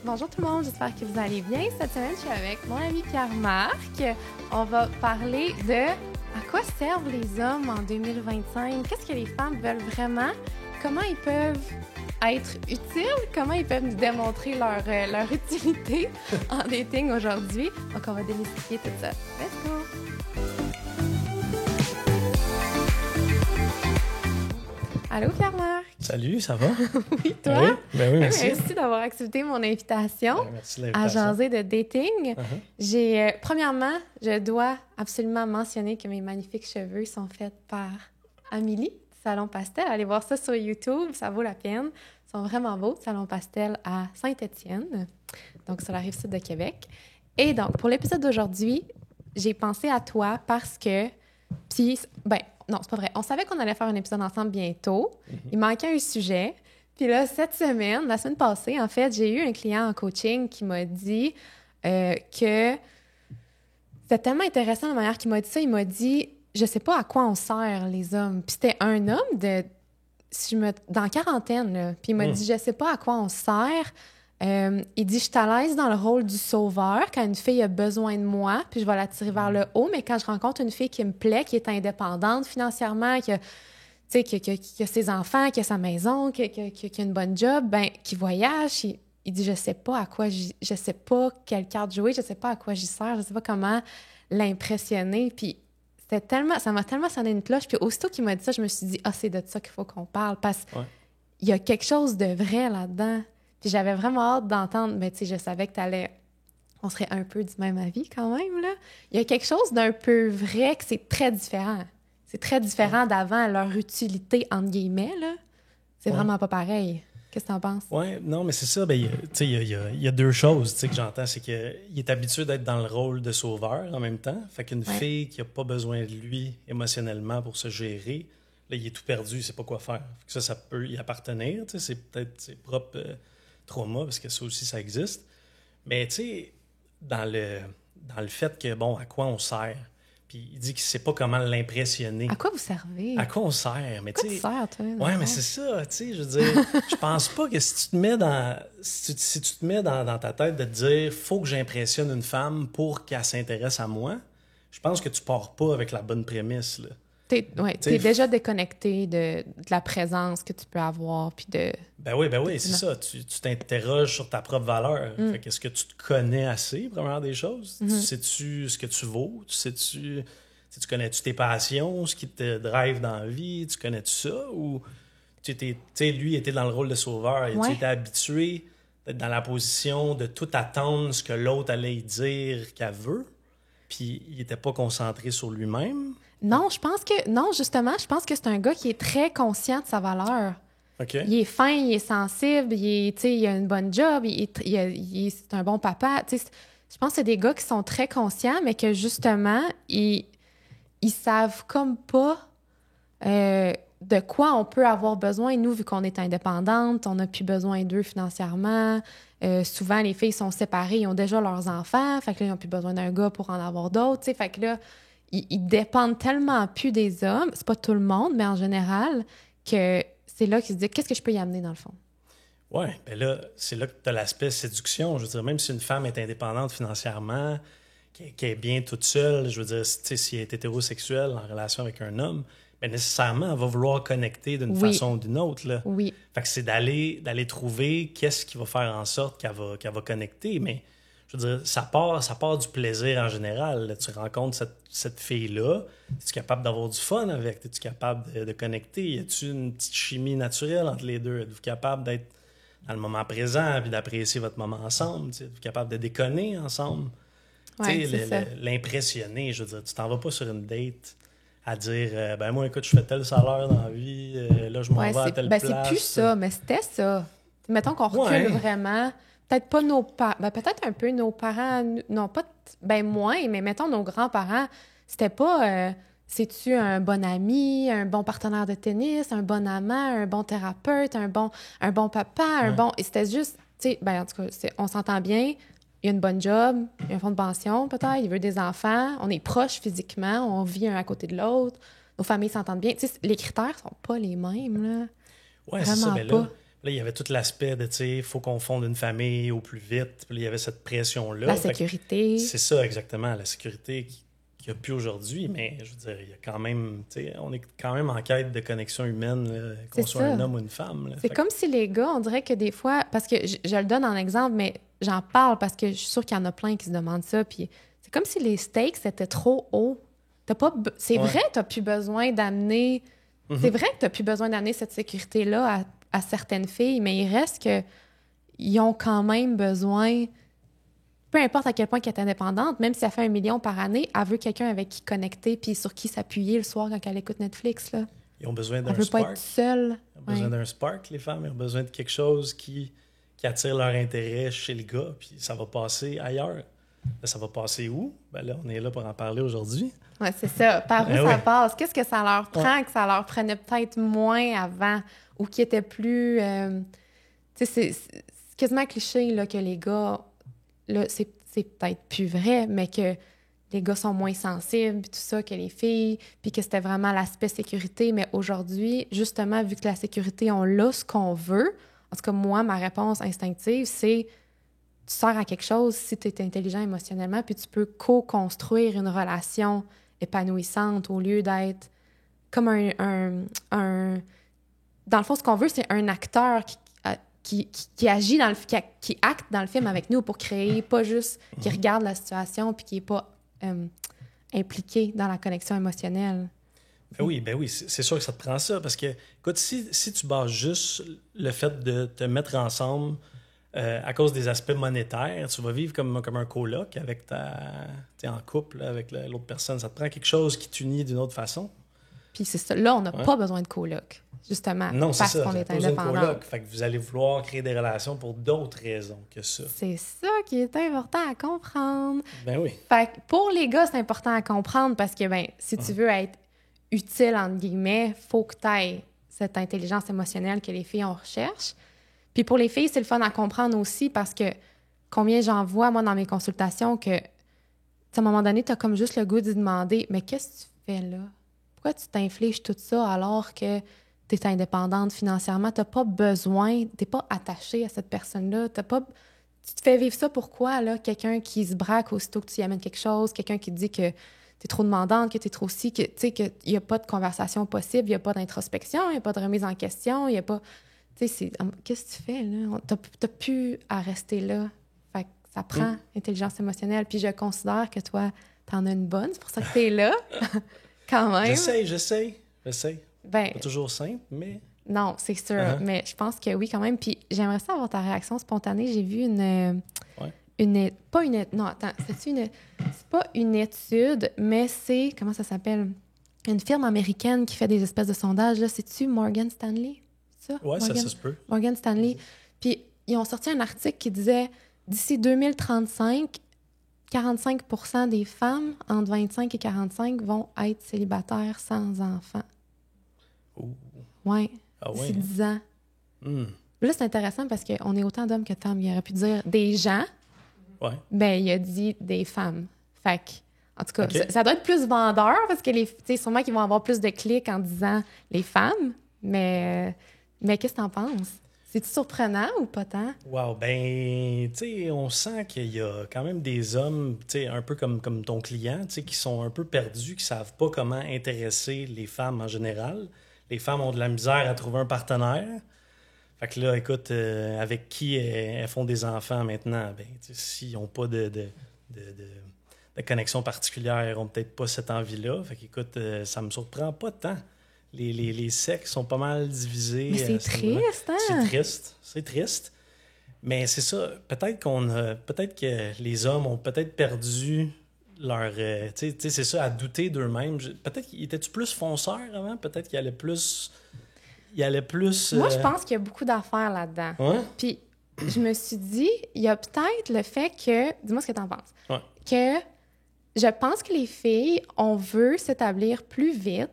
Bonjour tout le monde, j'espère que vous allez bien. Cette semaine, je suis avec mon ami Pierre-Marc. On va parler de à quoi servent les hommes en 2025, qu'est-ce que les femmes veulent vraiment, comment ils peuvent être utiles, comment ils peuvent nous démontrer leur utilité en dating aujourd'hui. Donc, on va démystifier tout ça. Let's go! Allô Pierre-Marc? Salut, ça va? Oui, toi? Oui, merci. Merci d'avoir accepté mon invitation Merci à jaser de dating. Uh-huh. Premièrement, je dois absolument mentionner que mes magnifiques cheveux sont faits par Amélie, Salon Pastel. Allez voir ça sur YouTube, ça vaut la peine. Ils sont vraiment beaux, Salon Pastel à Saint-Étienne, donc sur la rive-sud de Québec. Et donc, pour l'épisode d'aujourd'hui, j'ai pensé à toi parce que... non, c'est pas vrai. On savait qu'on allait faire un épisode ensemble bientôt. Il manquait un sujet. Puis là, la semaine passée, en fait, j'ai eu un client en coaching qui m'a dit que c'était tellement intéressant la manière qu'il m'a dit ça. Il m'a dit, je sais pas à quoi on sert les hommes. Puis c'était un homme dans la quarantaine, là. Puis il m'a dit, je sais pas à quoi on sert. Il dit, je suis à l'aise dans le rôle du sauveur quand une fille a besoin de moi, puis je vais l'attirer vers le haut, mais quand je rencontre une fille qui me plaît, qui est indépendante financièrement, qui a ses enfants, qui a sa maison, qui a une bonne job, qui voyage, il dit, je sais pas quelle carte jouer, je sais pas à quoi j'y sers, je sais pas comment l'impressionner, puis ça m'a tellement sonné une cloche, puis aussitôt qu'il m'a dit ça, je me suis dit, c'est de ça qu'il faut qu'on parle, parce qu'il y a quelque chose de vrai là-dedans. Puis j'avais vraiment hâte d'entendre, mais tu sais, je savais que on serait un peu du même avis quand même, là. Il y a quelque chose d'un peu vrai que c'est très différent. C'est très différent d'avant, leur utilité, entre guillemets, là. C'est vraiment pas pareil. Qu'est-ce que t'en penses? Oui, non, mais c'est ça. Il y a deux choses que j'entends. C'est qu'il est habitué d'être dans le rôle de sauveur en même temps. Fait qu'une fille qui n'a pas besoin de lui émotionnellement pour se gérer, là, il est tout perdu, il ne sait pas quoi faire. Ça peut y appartenir. C'est peut-être ses propres... trauma, parce que ça aussi, ça existe. Mais tu sais, dans le fait que, à quoi on sert, puis il dit qu'il ne sait pas comment l'impressionner. À quoi vous servez? À quoi on sert? Mais à quoi tu sers, toi? Ouais, mais c'est ça, tu sais, je veux dire, je pense pas que si tu te mets dans ta tête de te dire, faut que j'impressionne une femme pour qu'elle s'intéresse à moi, je pense que tu pars pas avec la bonne prémisse, là. T'es déjà déconnecté de la présence que tu peux avoir, puis de... Ben oui, c'est ça. Tu t'interroges sur ta propre valeur. Fait qu'est-ce que tu te connais assez, première des choses? Sais-tu ce que tu vaux? Tu connais-tu tes passions, ce qui te drive dans la vie? Tu connais-tu ça? Ou lui était dans le rôle de sauveur. Tu étais habitué d'être dans la position de tout attendre ce que l'autre allait y dire qu'elle veut, puis il était pas concentré sur lui-même. Non, justement, je pense que c'est un gars qui est très conscient de sa valeur. Okay. Il est fin, il est sensible, il a une bonne job, c'est un bon papa. Je pense que c'est des gars qui sont très conscients, mais que justement, ils savent comme pas de quoi on peut avoir besoin. Nous, vu qu'on est indépendante, on n'a plus besoin d'eux financièrement. Souvent, les filles sont séparées, ils ont déjà leurs enfants, fait que là, ils n'ont plus besoin d'un gars pour en avoir d'autres. Fait que là, ils dépendent tellement plus des hommes, c'est pas tout le monde, mais en général, que c'est là qu'ils se disent « Qu'est-ce que je peux y amener, dans le fond? » Oui, bien là, c'est là que tu as l'aspect séduction. Je veux dire, même si une femme est indépendante financièrement, qui est bien toute seule, je veux dire, si elle est hétérosexuelle en relation avec un homme, bien nécessairement, elle va vouloir connecter d'une façon ou d'une autre, là. Oui. Fait que c'est d'aller trouver qu'est-ce qui va faire en sorte qu'elle va connecter, mais... Je veux dire, ça part du plaisir en général. Là, tu rencontres cette fille-là, es-tu capable d'avoir du fun avec? Es-tu capable de connecter? Y a-tu une petite chimie naturelle entre les deux? Êtes-vous capable d'être dans le moment présent et d'apprécier votre moment ensemble? Êtes-vous capable de déconner ensemble? L'impressionner, je veux dire, tu t'en vas pas sur une date à dire moi, écoute, je fais tel salaire dans la vie, là, je m'en vais à telle place. C'est plus ça, mais c'était ça. Mettons qu'on recule vraiment... Peut-être pas peut-être un peu nos parents, non pas moins, mais mettons nos grands-parents, c'était pas c'est-tu un bon ami, un bon partenaire de tennis, un bon amant, un bon thérapeute, un bon papa, et c'était juste, tu sais, en tout cas, on s'entend bien, il a une bonne job, il a un fonds de pension peut-être, il veut des enfants, on est proches physiquement, on vit un à côté de l'autre, nos familles s'entendent bien, tu sais, les critères sont pas les mêmes, là. Ouais, c'est ça, mais là, Là, il y avait tout l'aspect de, tu sais, il faut qu'on fonde une famille au plus vite. Puis là, il y avait cette pression-là. La sécurité. C'est ça, exactement, la sécurité qu'il n'y a plus aujourd'hui. Mais je veux dire, il y a quand même, tu sais, on est quand même en quête de connexion humaine, là, qu'on soit un homme ou une femme. Là. C'est comme si les gars, on dirait que des fois, parce que je le donne en exemple, mais j'en parle parce que je suis sûre qu'il y en a plein qui se demandent ça. Puis c'est comme si les stakes étaient trop hauts. C'est vrai que tu n'as plus besoin d'amener. C'est vrai que tu n'as plus besoin d'amener cette sécurité-là à certaines filles, mais il reste que ils ont quand même besoin, peu importe à quel point elle est indépendante, même si elle fait 1 million par année, elle veut quelqu'un avec qui connecter puis sur qui s'appuyer le soir quand elle écoute Netflix. Là. Ils ont besoin d'un elle veut spark. pas être seule. Ils ont besoin d'un spark, les femmes. Ils ont besoin de quelque chose qui attire leur intérêt chez le gars, puis ça va passer ailleurs. Là, ça va passer où? Ben là, on est là pour en parler aujourd'hui. Oui, c'est ça. Par où ça passe? Qu'est-ce que ça leur prend que ça leur prenait peut-être moins avant ou qui était plus... tu sais, c'est quasiment cliché là, que les gars... Là, c'est peut-être plus vrai, mais que les gars sont moins sensibles, puis tout ça, que les filles, puis que c'était vraiment l'aspect sécurité. Mais aujourd'hui, justement, vu que la sécurité, on l'a ce qu'on veut, en tout cas, moi, ma réponse instinctive, c'est... Tu sers à quelque chose si tu es intelligent émotionnellement, puis tu peux co-construire une relation épanouissante au lieu d'être comme un... Dans le fond, ce qu'on veut, c'est un acteur qui agit dans le... qui acte dans le film avec nous pour créer, pas juste qui regarde la situation puis qui n'est pas impliqué dans la connexion émotionnelle. Ben oui, c'est sûr que ça te prend ça, parce que, écoute, si tu bases juste le fait de te mettre ensemble à cause des aspects monétaires, tu vas vivre comme un coloc avec t'es en couple là, avec l'autre personne. Ça te prend quelque chose qui t'unit d'une autre façon. Puis c'est ça. Là, on n'a pas besoin de coloc, justement. Non, c'est ça. Parce qu'on est indépendant. Coloc. Fait que vous allez vouloir créer des relations pour d'autres raisons que ça. C'est ça qui est important à comprendre. Ben oui. Fait que pour les gars, c'est important à comprendre parce que, ben, si tu veux être utile, entre guillemets, faut que tu aies cette intelligence émotionnelle que les filles, on recherche. Puis pour les filles, c'est le fun à comprendre aussi parce que combien j'en vois, moi, dans mes consultations, que, à un moment donné, tu as comme juste le goût de demander « Mais qu'est-ce que tu fais là? Pourquoi tu t'infliges tout ça alors que tu es indépendante financièrement? Tu n'as pas besoin, tu n'es pas attachée à cette personne-là. Tu te fais vivre ça pourquoi, là? Quelqu'un qui se braque aussitôt que tu y amènes quelque chose, quelqu'un qui te dit que tu es trop demandante, que tu es trop ci, que tu sais, qu'il n'y a pas de conversation possible, il n'y a pas d'introspection, il n'y a pas de remise en question, il n'y a pas... Tu sais, qu'est-ce que tu fais, là? T'as plus à rester là. Fait que ça prend intelligence émotionnelle. Puis je considère que toi, t'en as une bonne. C'est pour ça que t'es là, quand même. J'essaie. Ben, pas toujours simple, mais... Non, c'est sûr. Mais je pense que oui, quand même. Puis j'aimerais ça avoir ta réaction spontanée. J'ai vu c'est pas une étude, mais c'est... Comment ça s'appelle? Une firme américaine qui fait des espèces de sondages. Là, c'est-tu Morgan Stanley? Oui, ça se peut. Morgan Stanley. Puis, ils ont sorti un article qui disait d'ici 2035, 45% des femmes entre 25 et 45 vont être célibataires sans enfants. Oui. D'ici 10 ans. Là, c'est intéressant parce qu'on est autant d'hommes que de femmes. Il aurait pu dire des gens. Ouais. Ben, il a dit des femmes. Fait que, en tout cas, ça doit être plus vendeur parce que sûrement qu'ils vont avoir plus de clics en disant les femmes. Mais qu'est-ce que t'en penses? C'est-tu surprenant ou pas tant? Wow, ben, tu sais, on sent qu'il y a quand même des hommes, tu sais, un peu comme ton client, tu sais, qui sont un peu perdus, qui savent pas comment intéresser les femmes en général. Les femmes ont de la misère à trouver un partenaire. Fait que là, écoute, avec qui elles font des enfants maintenant? Ben, s'ils n'ont pas de connexion particulière, ils n'ont peut-être pas cette envie-là. Fait qu'écoute, ça me surprend pas tant. Les sexes sont pas mal divisés. Mais c'est triste, hein? C'est triste. Mais c'est ça. Peut-être que les hommes ont peut-être perdu leur... tu sais, c'est ça, à douter d'eux-mêmes. Peut-être qu'ils étaient-tu plus fonceurs avant? Peut-être qu'ils allaient plus... Moi, je pense qu'il y a beaucoup d'affaires là-dedans. Ouais? Puis, je me suis dit, il y a peut-être le fait que... Dis-moi ce que t'en penses. Ouais. Que je pense que les filles, on veut s'établir plus vite.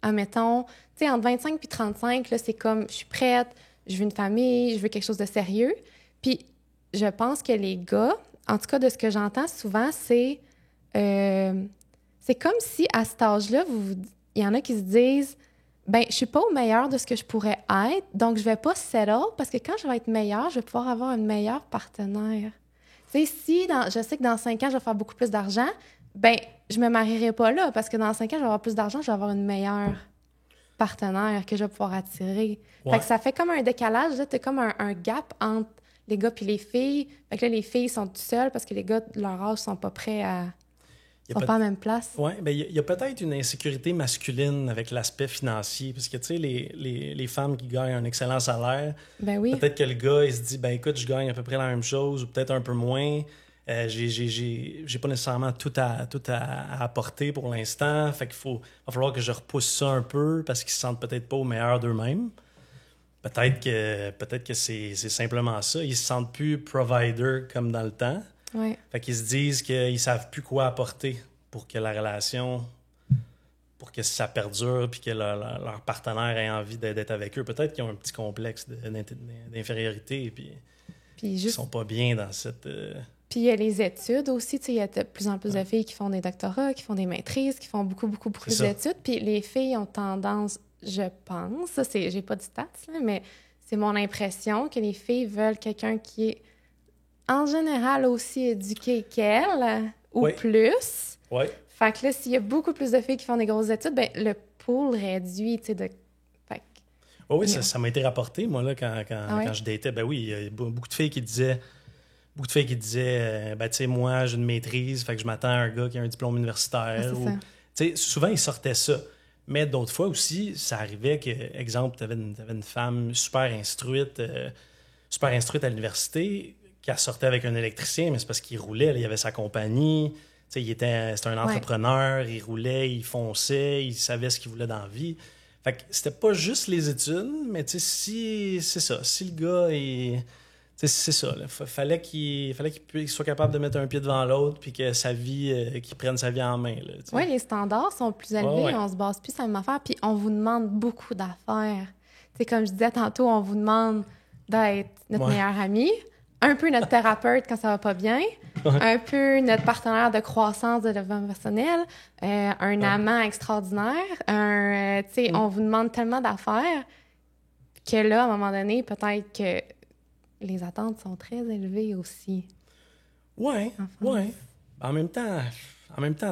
Admettons, tu sais, entre 25 puis 35, là, c'est comme, je suis prête, je veux une famille, je veux quelque chose de sérieux. Puis, je pense que les gars, en tout cas, de ce que j'entends souvent, c'est comme si, à cet âge-là, il y en a qui se disent, Ben, je suis pas au meilleur de ce que je pourrais être, donc je vais pas settle, parce que quand je vais être meilleure, je vais pouvoir avoir un meilleur partenaire. Tu sais, je sais que dans 5 ans, je vais faire beaucoup plus d'argent, ben, je me marierai pas là, parce que dans 5 ans, je vais avoir plus d'argent, je vais avoir une meilleure partenaire que je vais pouvoir attirer. Ouais. Fait que ça fait comme un décalage, là, t'as comme un gap entre les gars puis les filles. Fait que là, les filles sont toutes seules parce que les gars, de leur âge, sont pas prêts à... sont pas à la même place. Oui, bien, il y a peut-être une insécurité masculine avec l'aspect financier, parce que, tu sais, les femmes qui gagnent un excellent salaire, Ben oui. peut-être que le gars, il se dit, ben écoute, je gagne à peu près la même chose, ou peut-être un peu moins. J'ai pas nécessairement tout à apporter pour l'instant, fait va falloir que je repousse ça un peu, parce qu'ils se sentent peut-être pas au meilleur d'eux-mêmes. Peut-être que c'est simplement ça. Ils se sentent plus provider comme dans le temps. Ouais. Fait qu'ils se disent qu'ils savent plus quoi apporter pour que la relation, pour que ça perdure, puis que leur partenaire ait envie d'être avec eux. Peut-être qu'ils ont un petit complexe d'infériorité, puis ils sont pas bien dans cette... Puis il y a les études aussi, tu sais, il y a de plus en plus de filles qui font des doctorats, qui font des maîtrises, qui font beaucoup d'études. Puis les filles ont tendance, je pense, ça c'est, j'ai pas de stats, là, mais c'est mon impression que les filles veulent quelqu'un qui est en général aussi éduqué qu'elles, ou plus. Oui. Fait que là, s'il y a beaucoup plus de filles qui font des grosses études, ben le pool réduit, tu sais, de... Oui, ça m'a été rapporté, moi, là, quand je datais. Ben oui, il y a beaucoup de filles qui disaient... ben, tu sais, moi, j'ai une maîtrise, fait que je m'attends à un gars qui a un diplôme universitaire. Tu sais, souvent, ils sortaient ça. Mais d'autres fois aussi, ça arrivait que, exemple, tu avais une femme super instruite à l'université, qui sortait avec un électricien, mais c'est parce qu'il roulait, là, il avait sa compagnie. Tu sais, c'était un entrepreneur, il roulait, il fonçait, il savait ce qu'il voulait dans la vie. Fait que c'était pas juste les études, mais tu sais, si le gars est... C'est ça. Il fallait qu'il soit capable de mettre un pied devant l'autre puis que sa vie, qu'il prenne sa vie en main. Oui, les standards sont plus élevés. On se base plus sur la même affaire. Puis on vous demande beaucoup d'affaires. T'sais, comme je disais tantôt, on vous demande d'être notre meilleur ami, un peu notre thérapeute quand ça va pas bien, un peu notre partenaire de croissance de développement personnel, un amant extraordinaire. On vous demande tellement d'affaires que là, à un moment donné, peut-être que les attentes sont très élevées aussi. Oui. En même temps,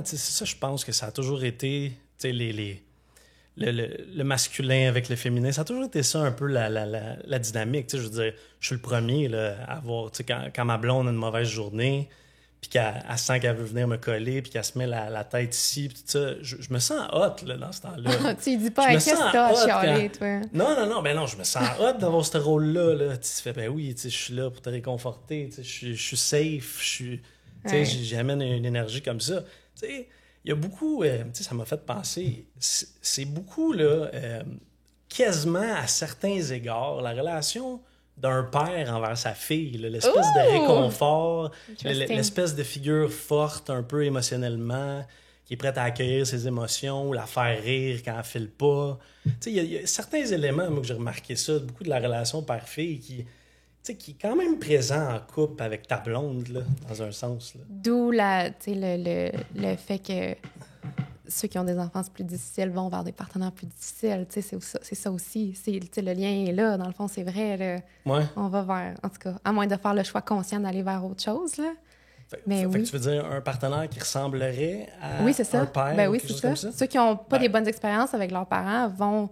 c'est ça, je pense que ça a toujours été, le masculin avec le féminin, ça a toujours été ça un peu la dynamique. Je veux dire, je suis le premier là, à avoir, quand ma blonde a une mauvaise journée, puis qu'elle sent qu'elle veut venir me coller, puis qu'elle se met la tête ici, puis tout ça, je me sens hot là, dans ce temps-là. Tu dis pas, qu'est-ce que t'as à chialer, toi? Non, je me sens hot d'avoir ce rôle-là. Là. Tu fais, ben oui, je suis là pour te réconforter, je suis safe, j'amène une énergie comme ça. Il y a beaucoup, ça m'a fait penser, c'est beaucoup, là, quasiment à certains égards, la relation d'un père envers sa fille, là, l'espèce de réconfort, l'espèce de figure forte un peu émotionnellement, qui est prête à accueillir ses émotions ou la faire rire quand elle file pas. Il y a certains éléments, moi, que j'ai remarqué ça, beaucoup de la relation père-fille qui est quand même présent en couple avec ta blonde, là, dans un sens. Là. D'où le fait que ceux qui ont des enfants plus difficiles vont vers des partenaires plus difficiles. C'est ça aussi. Le lien est là. Dans le fond, c'est vrai. Là, on va vers... En tout cas, à moins de faire le choix conscient d'aller vers autre chose. Là. Fait que tu veux dire un partenaire qui ressemblerait à un père ben ou oui, quelque chose ça. comme ça? Ceux qui n'ont pas des bonnes expériences avec leurs parents vont...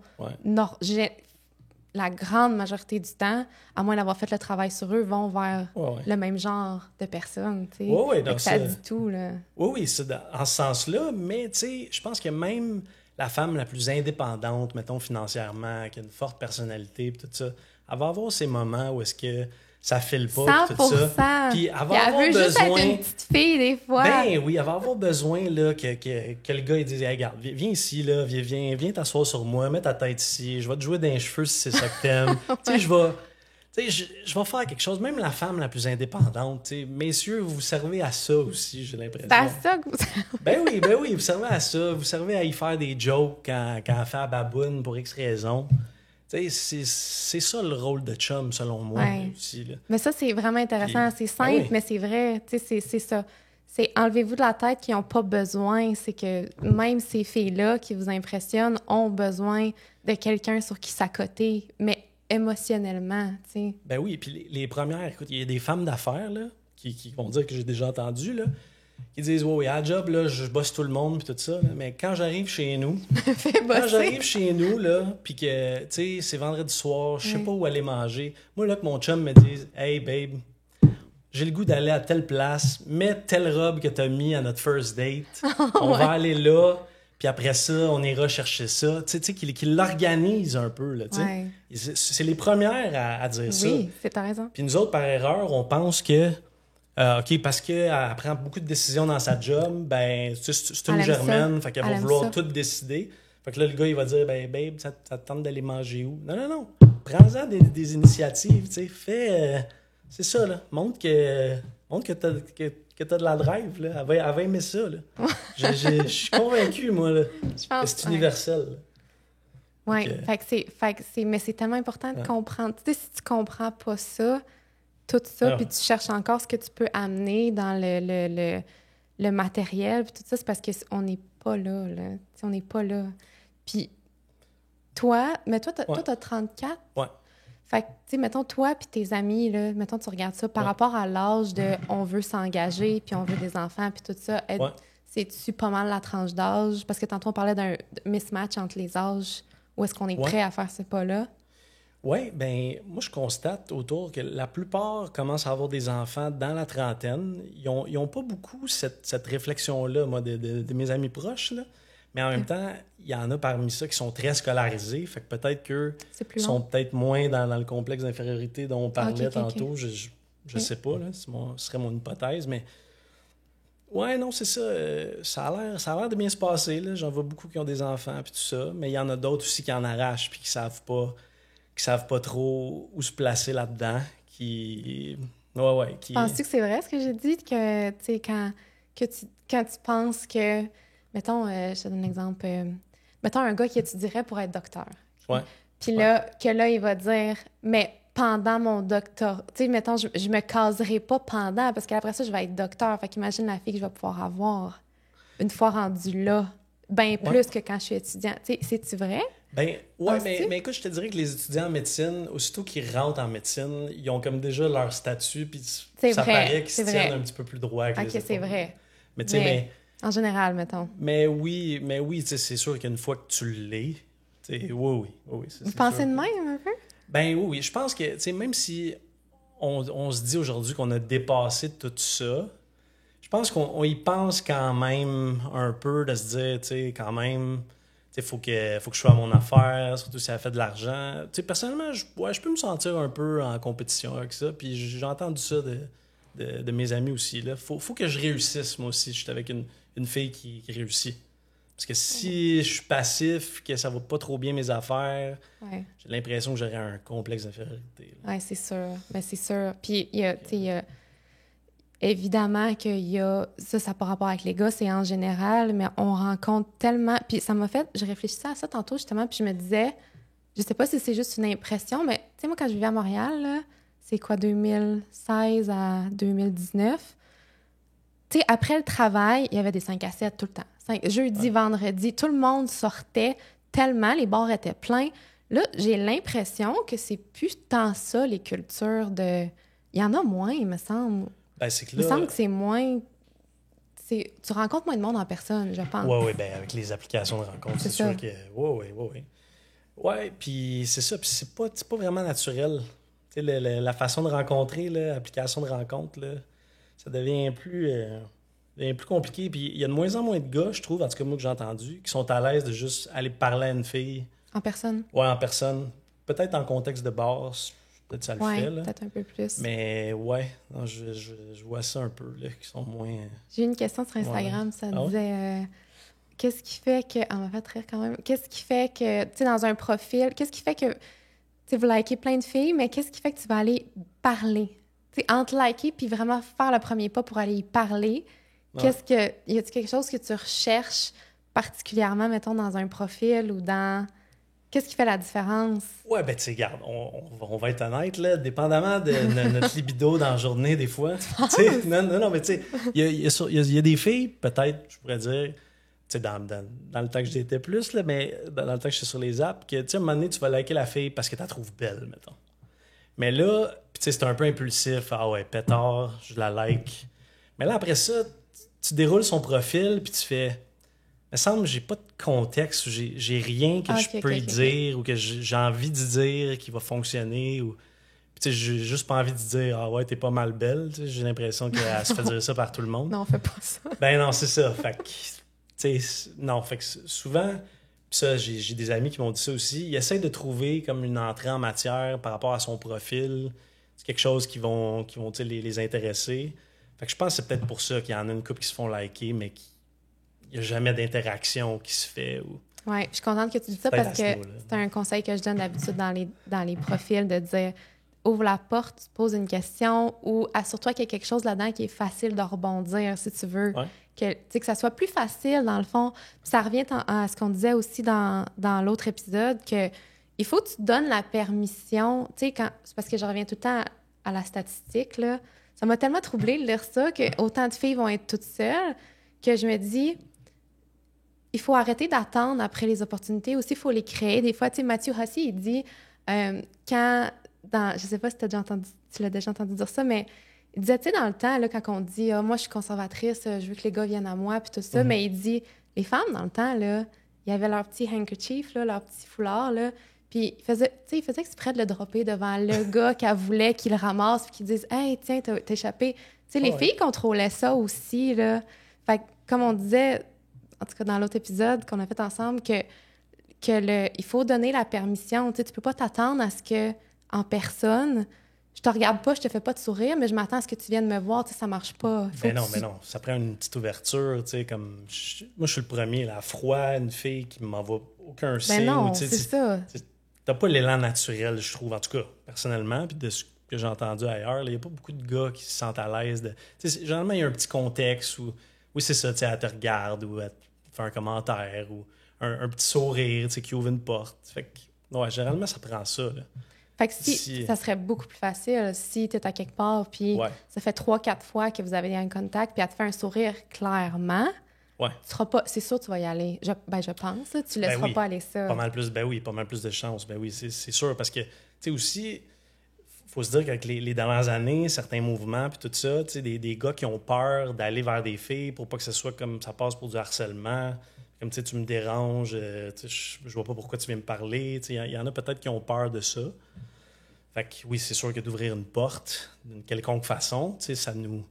La grande majorité du temps, à moins d'avoir fait le travail sur eux, vont vers le même genre de personnes. Donc ça dit tout. Là. Oui, c'est en ce sens-là, mais je pense que même la femme la plus indépendante, mettons financièrement, qui a une forte personnalité, tout ça, elle va avoir ces moments où est-ce que ça file pas, 100%. Tout ça. Puis elle va avoir veut besoin... juste être une petite fille, des fois. Ben oui, elle va avoir besoin là, que le gars il dise hey, regarde, viens ici, là, viens t'asseoir sur moi, mets ta tête ici, je vais te jouer dans les cheveux si c'est ça que t'aimes. Je vais faire quelque chose. Même la femme la plus indépendante, messieurs, vous servez à ça aussi, j'ai l'impression. C'est à ça que vous servez. Ben oui, vous servez à ça. Vous servez à y faire des jokes quand elle fait la baboune pour X raisons. C'est ça le rôle de chum, selon moi, aussi. Là. Mais ça, c'est vraiment intéressant. C'est simple, mais c'est vrai. C'est ça. c'est enlevez-vous de la tête qu'ils n'ont pas besoin. C'est que même ces filles-là qui vous impressionnent ont besoin de quelqu'un sur qui s'accoter, mais émotionnellement, tu sais. Ben oui, puis les premières, écoute, il y a des femmes d'affaires, là, qui vont dire que j'ai déjà entendu, là, qui disent « Ouais, à la job, là, je bosse tout le monde, puis tout ça, là. Mais quand j'arrive chez nous, là, puis que, tu sais, c'est vendredi soir, je sais pas où aller manger, moi, là, que mon chum me dise « Hey, babe, j'ai le goût d'aller à telle place, mets telle robe que t'as mis à notre first date, on va aller là, puis après ça, on ira chercher ça. » Tu sais, qu'il l'organise un peu, là, tu sais. Ouais. C'est les premières à dire ça. Oui, t'as raison. Puis nous autres, par erreur, on pense que, OK, parce qu'elle prend beaucoup de décisions dans sa job, ben, c'est une germaine, fait qu'elle va vouloir tout décider. Fait que là, le gars, il va dire, ben, babe, ça te tente d'aller manger où? Non. Prends-en des initiatives, tu sais. Fais, c'est ça, là. Montre que t'as de la drive, là. Elle va aimer ça, là. Je suis convaincu, moi, là. Je pense que c'est universel, là. Oui, mais c'est tellement important de comprendre. Tu sais, si tu comprends pas ça, tout ça, puis tu cherches encore ce que tu peux amener dans le matériel, puis tout ça, c'est parce qu'on n'est pas là, là. T'sais, on n'est pas là. Puis toi, t'as 34? Ouais. Fait que, tu sais, mettons, toi puis tes amis, là, mettons, tu regardes ça par rapport à l'âge de on veut s'engager, puis on veut des enfants, puis tout ça. C'est-tu pas mal la tranche d'âge? Parce que tantôt, on parlait d'un mismatch entre les âges. Où est-ce qu'on est prêt à faire ce pas-là? Oui, bien, moi, je constate autour que la plupart commencent à avoir des enfants dans la trentaine. Ils ont pas beaucoup cette réflexion-là, moi, de mes amis proches, là. Mais en même temps, il y en a parmi ça qui sont très scolarisés. Fait que peut-être qu'eux sont peut-être moins dans le complexe d'infériorité dont on parlait tantôt. Je sais pas, là. Ce serait mon hypothèse, mais... Ouais, non, c'est ça. Ça a l'air de bien se passer, là. J'en vois beaucoup qui ont des enfants puis tout ça, mais il y en a d'autres aussi qui en arrachent puis qui savent pas trop où se placer là-dedans, Penses-tu que c'est vrai ce que j'ai dit, que tu sais quand tu penses que, mettons, je te donne un exemple, mettons un gars qui étudierait pour être docteur. Ouais. Puis là il va dire mais pendant mon doctorat, tu sais, mettons, je me caserai pas pendant, parce qu'après ça, je vais être docteur. Fait qu'imagine la fille que je vais pouvoir avoir une fois rendue là, bien plus que quand je suis étudiant. Tu sais, c'est-tu vrai? Ben, ouais, mais écoute, je te dirais que les étudiants en médecine, aussitôt qu'ils rentrent en médecine, ils ont comme déjà leur statut, puis ça paraît qu'ils se tiennent un petit peu plus droit que les autres. OK, c'est vrai. Mais tu sais, en général, mettons. Mais oui, tu sais, c'est sûr qu'une fois que tu l'es, tu sais, oui. Vous pensez de même un peu? Ben oui, je pense que, tu sais, même si on se dit aujourd'hui qu'on a dépassé tout ça, je pense qu'on y pense quand même un peu de se dire, tu sais, quand même, tu sais, faut que je sois à mon affaire, surtout si elle fait de l'argent. Tu sais, personnellement, je peux me sentir un peu en compétition avec ça, puis j'ai entendu ça de mes amis aussi, là. Faut que je réussisse, moi aussi. Je suis avec une fille qui réussit. Parce que si je suis passif, que ça va pas trop bien mes affaires, j'ai l'impression que j'aurais un complexe d'infériorité. Oui, c'est sûr. Ben, c'est sûr. Puis, il y a évidemment qu'il y a... Ça n'a pas rapport avec les gars, c'est en général, mais on rencontre tellement... Puis ça m'a fait... Je réfléchissais à ça tantôt, justement, puis je me disais... Je sais pas si c'est juste une impression, mais tu sais, moi, quand je vivais à Montréal, là, c'est quoi, 2016 à 2019... Tu sais, après le travail, il y avait des 5 à 7 tout le temps. Jeudi, vendredi, tout le monde sortait tellement, les bars étaient pleins. Là, j'ai l'impression que c'est plus tant ça, les cultures de... Il y en a moins, il me semble. Ben, c'est que là... Il me semble que c'est moins... Tu rencontres moins de monde en personne, je pense. Oui, ben avec les applications de rencontre, c'est sûr que... Oui. Ouais, puis c'est ça, puis c'est pas vraiment naturel. Tu sais, la façon de rencontrer, l'application de rencontre, là... Ça devient plus compliqué. Puis il y a de moins en moins de gars, je trouve, en tout cas moi que j'ai entendu, qui sont à l'aise de juste aller parler à une fille. En personne? Ouais, en personne. Peut-être en contexte de bar, peut-être ça le fait. Là. Peut-être un peu plus. Mais ouais, non, je vois ça un peu, là, qui sont moins... J'ai eu une question sur Instagram, ça disait... qu'est-ce qui fait que... On m'a fait rire quand même. Qu'est-ce qui fait que, tu sais, dans un profil, qu'est-ce qui fait que, tu sais, vous likez plein de filles, mais qu'est-ce qui fait que tu vas aller parler? Entre liker puis vraiment faire le premier pas pour aller y parler, y a-t-il quelque chose que tu recherches particulièrement, mettons, dans un profil ou dans Qu'est-ce qui fait la différence? Ouais, ben tu sais, regarde, on va être honnête, là, dépendamment de notre libido dans la journée, des fois. Tu sais, non, mais tu sais, il y a des filles, peut-être, je pourrais dire, tu sais, dans le temps que j'étais plus, là, mais dans le temps que j'étais sur les apps, que, tu sais, à un moment donné, tu vas liker la fille parce que tu la trouves belle, mettons. Mais là, tu sais, c'est un peu impulsif. Ah ouais, pétard, je la like. Mais là, après ça, tu déroules son profil, puis tu fais... Il me semble que j'ai pas de contexte, ou j'ai rien que je peux y dire ou que j'ai envie de dire qui va fonctionner. Ou... Puis, tu sais, j'ai juste pas envie de dire « Ah ouais, t'es pas mal belle. » J'ai l'impression qu'elle se fait dire ça par tout le monde. Non, on fait pas ça. Ben non, c'est ça. Fait que, tu sais, non, fait que souvent... Puis ça, j'ai des amis qui m'ont dit ça aussi. Ils essayent de trouver comme une entrée en matière par rapport à son profil. C'est quelque chose qui vont les intéresser. Fait que je pense que c'est peut-être pour ça qu'il y en a une couple qui se font liker, mais il n'y a jamais d'interaction qui se fait. Oui, je suis contente que tu dises ça parce que c'est un conseil que je donne d'habitude dans les profils de dire ouvre la porte, tu poses une question ou assure-toi qu'il y a quelque chose là-dedans qui est facile de rebondir si tu veux. Ouais. Que ça soit plus facile, dans le fond. Puis ça revient à ce qu'on disait aussi dans l'autre épisode, que il faut que tu te donnes la permission. Tu sais, c'est parce que je reviens tout le temps à la statistique, là. Ça m'a tellement troublée de lire ça, que autant de filles vont être toutes seules, que je me dis, il faut arrêter d'attendre après les opportunités. Aussi, il faut les créer. Des fois, tu sais, Mathieu Hassi, il dit, je sais pas si tu l'as déjà entendu dire ça, mais il disait, tu sais, dans le temps, là, quand on dit « moi, je suis conservatrice, je veux que les gars viennent à moi », puis tout ça, mais il dit, les femmes, dans le temps, là, il y avait leur petit handkerchief, là, leur petit foulard, là, puis il faisait exprès de le dropper devant le gars qu'elle voulait qu'il le ramasse, puis qu'il dise « Hey, tiens, t'as échappé ». Tu sais, les filles contrôlaient ça aussi, là. Fait que, comme on disait, en tout cas dans l'autre épisode qu'on a fait ensemble, il faut donner la permission. Tu sais, tu peux pas t'attendre à ce que, en personne... Je te regarde pas, je te fais pas de sourire, mais je m'attends à ce que tu viennes me voir, tu sais, ça marche pas. Mais non, ça prend une petite ouverture, tu sais, comme... Moi, je suis le premier, là, froid, une fille qui m'envoie aucun signe. Non, c'est ça. T'as pas l'élan naturel, je trouve, en tout cas, personnellement, puis de ce que j'ai entendu ailleurs, il y a pas beaucoup de gars qui se sentent à l'aise de... Généralement, il y a un petit contexte où, oui, c'est ça, tu sais, elle te regarde ou elle te fait un commentaire ou un petit sourire, tu sais, qui ouvre une porte. Fait que, ouais, généralement, ça prend ça, là. Fait que ça serait beaucoup plus facile si tu es à quelque part, puis ça fait 3-4 fois que vous avez un contact, puis elle te fait un sourire clairement. Ouais. Tu seras pas, c'est sûr que tu vas y aller. Je pense. Tu laisseras pas aller ça. Pas mal plus de chance. Ben oui, c'est sûr. Parce que, tu sais, aussi, il faut se dire qu'avec les dernières années, certains mouvements, puis tout ça, tu sais, des gars qui ont peur d'aller vers des filles pour pas que ce soit comme ça passe pour du harcèlement. Comme, tu sais, tu me déranges, je vois pas pourquoi tu viens me parler. Tu sais, il y en a peut-être qui ont peur de ça. Fait que oui, c'est sûr que d'ouvrir une porte d'une quelconque façon, tu sais, ça nous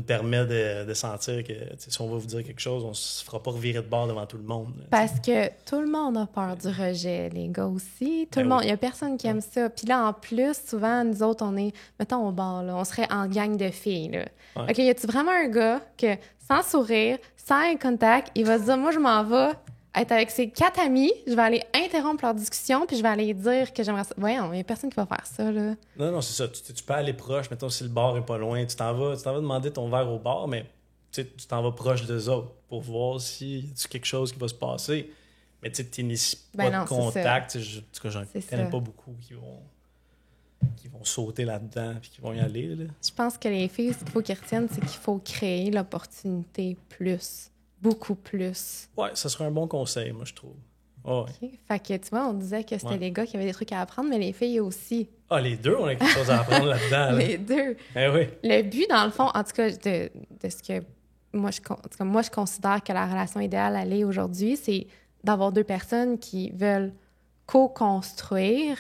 permet de sentir que si on va vous dire quelque chose, on se fera pas revirer de bord devant tout le monde. Parce que tout le monde a peur du rejet, les gars aussi. Tout le monde. Il y a personne qui aime ça. Puis là, en plus, souvent, nous autres, on est, mettons, au bar, là, on serait en gang de filles. Là. OK, y a-tu vraiment un gars que, sans sourire, sans eye contact, il va se dire, moi, je m'en vais être avec ses 4 amis, je vais aller interrompre leur discussion, puis je vais aller dire que j'aimerais ça. Voyons, il n'y a personne qui va faire ça, là. Non, c'est ça. Tu peux aller proche, mettons, si le bar est pas loin, tu t'en vas demander ton verre au bar, mais tu t'en vas proche d'eux autres pour voir s'il y a quelque chose qui va se passer. Mais tu n'inities pas de contact. En tout cas, j'en connais pas beaucoup qui vont sauter là-dedans puis qui vont y aller, là. Je pense que les filles, ce qu'il faut qu'ils retiennent, c'est qu'il faut créer l'opportunité plus. Beaucoup plus. Ouais, ça serait un bon conseil, moi, je trouve. Oh, ouais. Okay. Fait que, tu vois, on disait que c'était les gars qui avaient des trucs à apprendre, mais les filles aussi. Ah, les deux, on a quelque chose à apprendre là-dedans. Là. Les deux. Eh oui. Le but, dans le fond, en tout cas, de ce que moi, je considère que la relation idéale, elle est aujourd'hui, c'est d'avoir 2 personnes qui veulent co-construire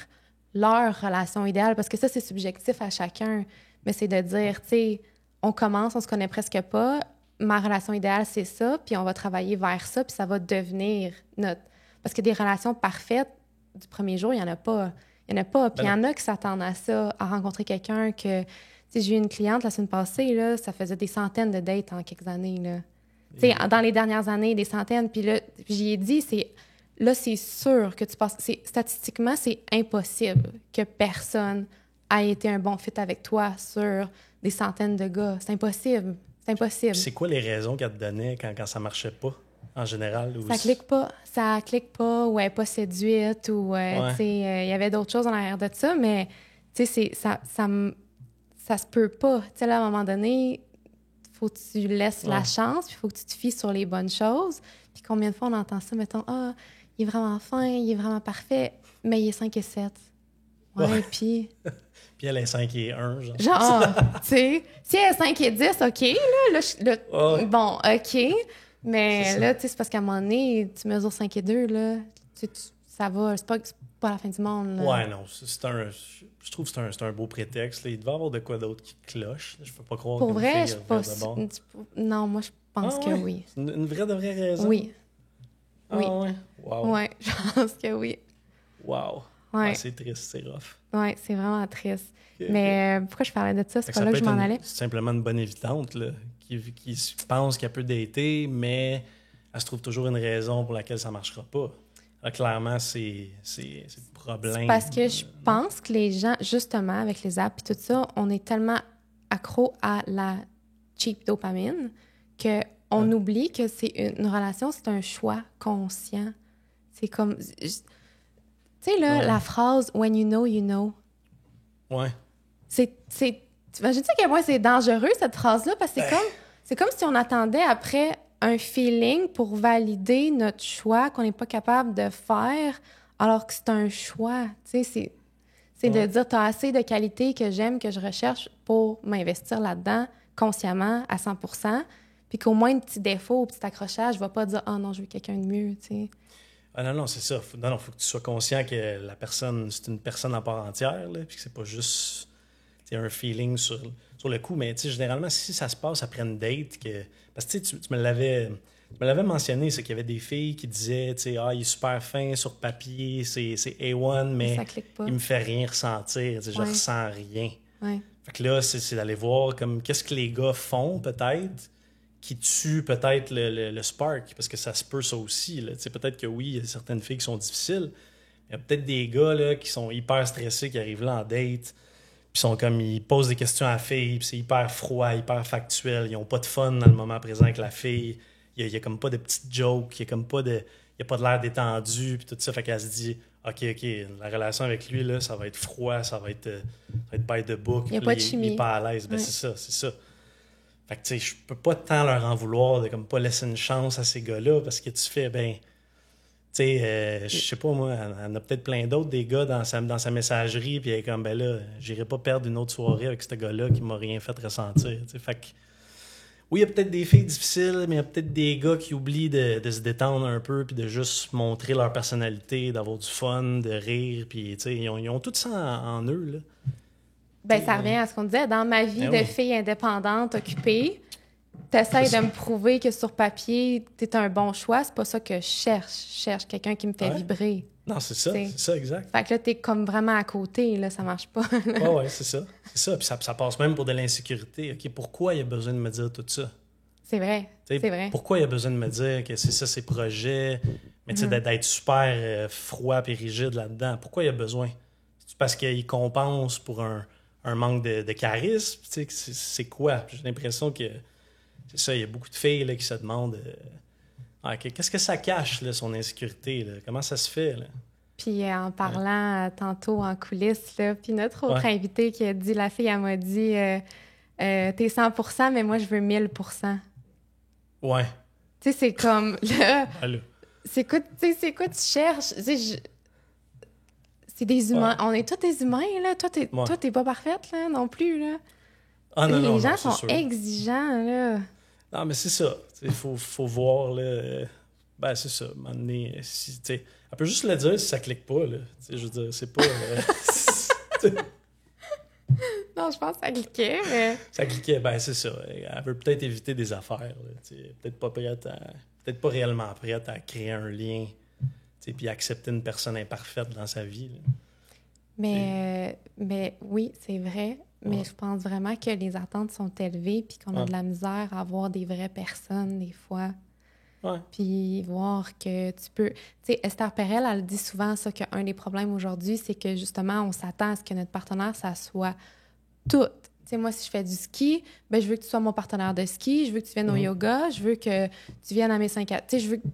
leur relation idéale, parce que ça, c'est subjectif à chacun, mais c'est de dire, tu sais, on commence, on se connaît presque pas, ma relation idéale, c'est ça, puis on va travailler vers ça, puis ça va devenir notre... Parce que des relations parfaites, du premier jour, il n'y en a pas. Il n'y en a pas. Puis il y en a qui s'attendent à ça, à rencontrer quelqu'un que... Tu sais, j'ai eu une cliente la semaine passée, là, ça faisait des centaines de dates en quelques années, là. Tu sais, dans les dernières années, des centaines. Puis là, j'y ai dit, c'est sûr que tu passes... Statistiquement, c'est impossible que personne ait été un bon fit avec toi sur des centaines de gars. C'est impossible. C'est impossible. Puis c'est quoi les raisons qu'elle te donnait quand ça marchait pas? en général? Ou... Ça clique pas, ou elle n'est pas séduite, ou, tu sais, il y avait d'autres choses en arrière de ça, mais, tu sais, ça se peut pas. Tu sais, là, à un moment donné, il faut que tu laisses la chance, puis il faut que tu te fies sur les bonnes choses. Puis combien de fois on entend ça, mettons, « Ah, il est vraiment fin, il est vraiment parfait, mais il est 5 et 7. » Ouais, puis... Puis elle est 5 et 1, genre. Genre, tu sais, si elle est 5 et 10, OK, bon, OK, mais là, tu sais, c'est parce qu'à un moment donné, tu mesures 5 et 2, là, ça va, c'est pas la fin du monde, là. Ouais, non, je trouve que c'est un beau prétexte, là. Il devait y avoir de quoi d'autre qui cloche, là. Je peux pas croire Pour qu'une vrai, fille je pas... Non, moi, je pense que oui. C'est une vraie de vraie raison? Oui. Oui. Ah ouais? Wow. Ouais, je pense que oui. Wow. Ouais. Ah, c'est triste, c'est rough. Ouais, c'est vraiment triste. Okay, mais pourquoi je parlais de ça? C'est pas là que je m'en allais? C'est simplement une bonne évidente, là, qui pense qu'elle peut dater, mais elle se trouve toujours une raison pour laquelle ça marchera pas. Là, clairement, c'est le problème. C'est parce que je pense que les gens, justement, avec les apps et tout ça, on est tellement accro à la cheap dopamine qu'on oublie que c'est une relation, c'est un choix conscient. C'est comme... Tu sais, là, la phrase « When you know, you know ». Ouais. T'imagines à quel point c'est dangereux, cette phrase-là? Parce que c'est comme si on attendait après un feeling pour valider notre choix qu'on n'est pas capable de faire, alors que c'est un choix. Tu sais, c'est de dire, t'as assez de qualités que j'aime, que je recherche pour m'investir là-dedans consciemment, à 100%, puis qu'au moins un petit défaut, un petit accrochage, je ne vais pas dire « Ah non, je veux quelqu'un de mieux », tu sais. Ah non, c'est ça. Faut que tu sois conscient que la personne, c'est une personne à part entière, là, puis que c'est pas juste un feeling sur le coup. Mais généralement, si ça se passe après une date, parce que tu me l'avais mentionné, c'est qu'il y avait des filles qui disaient, ah, il est super fin sur papier, c'est A1, mais il me fait rien ressentir, je ressens rien. Ouais. Fait que là, c'est d'aller voir comme qu'est-ce que les gars font peut-être qui tue peut-être le spark, parce que ça se peut ça aussi. Là. Peut-être que oui, il y a certaines filles qui sont difficiles. Il y a peut-être des gars là, qui sont hyper stressés, qui arrivent là en date, puis ils posent des questions à la fille, puis c'est hyper froid, hyper factuel. Ils n'ont pas de fun dans le moment présent avec la fille. Il y a comme pas de petites jokes, il y a comme pas de l'air détendu, puis tout ça. Fait qu'elle se dit, OK, la relation avec lui, là, ça va être froid, ça va être by the book. Il n'y a pas de chimie. Il est pas à l'aise. Ben, c'est ça. Fait que, je peux pas tant leur en vouloir de comme pas laisser une chance à ces gars-là parce que tu fais, je sais pas, moi, elle a peut-être plein d'autres, des gars dans sa messagerie, puis elle est comme, ben là, j'irai pas perdre une autre soirée avec ce gars-là qui m'a rien fait ressentir. Fait que, oui, il y a peut-être des filles difficiles, mais il y a peut-être des gars qui oublient de se détendre un peu, puis de juste montrer leur personnalité, d'avoir du fun, de rire, puis ils ont tout ça en eux, là. Ben, ça revient à ce qu'on disait. Dans ma vie de fille indépendante, occupée, t'essayes de me prouver que sur papier, t'es un bon choix. C'est pas ça que je cherche. Je cherche quelqu'un qui me fait vibrer. Non, c'est ça, exact. Fait que là, t'es comme vraiment à côté, là, ça marche pas. Ouais, c'est ça. Puis ça passe même pour de l'insécurité. OK, pourquoi il y a besoin de me dire tout ça? C'est vrai, c'est vrai. Pourquoi il y a besoin de me dire que c'est ça, ses projets, mais d'être super froid et rigide là-dedans? Pourquoi il y a besoin? C'est parce qu'il compense pour un manque de charisme? C'est quoi? J'ai l'impression que c'est ça, il y a beaucoup de filles là, qui se demandent qu'est-ce que ça cache, là, son insécurité? Là? Comment ça se fait? Là? Puis en parlant tantôt en coulisses, là, puis notre autre invité qui a dit, la fille, elle m'a dit t'es 100%, mais moi, je veux 1000%. Ouais. Tu sais, c'est comme, là... Allô. C'est quoi tu cherches? C'est des humains. On est tous des humains, là. Toi, t'es pas parfaite, là, non plus, là. Ah, non, les gens sont exigeants, là. Non, mais c'est ça. Il faut voir, là... Ben, c'est ça. À un moment donné, elle peut juste le dire si ça clique pas, là. Je veux dire, c'est pas... Non, je pense que ça cliquait, mais... Ça cliquait, ben c'est ça. Elle veut peut-être éviter des affaires, là, peut-être pas réellement prête à créer un lien, puis accepter une personne imparfaite dans sa vie. Là. Mais oui, c'est vrai. Mais je pense vraiment que les attentes sont élevées puis qu'on a de la misère à voir des vraies personnes, des fois. Ouais. Puis voir que tu peux... Tu sais, Esther Perel, elle dit souvent ça, qu'un des problèmes aujourd'hui, c'est que justement, on s'attend à ce que notre partenaire, ça soit tout. Tu sais, moi, si je fais du ski, ben je veux que tu sois mon partenaire de ski, je veux que tu viennes au yoga, je veux que tu viennes à mes 5 à... Tu sais, je veux que...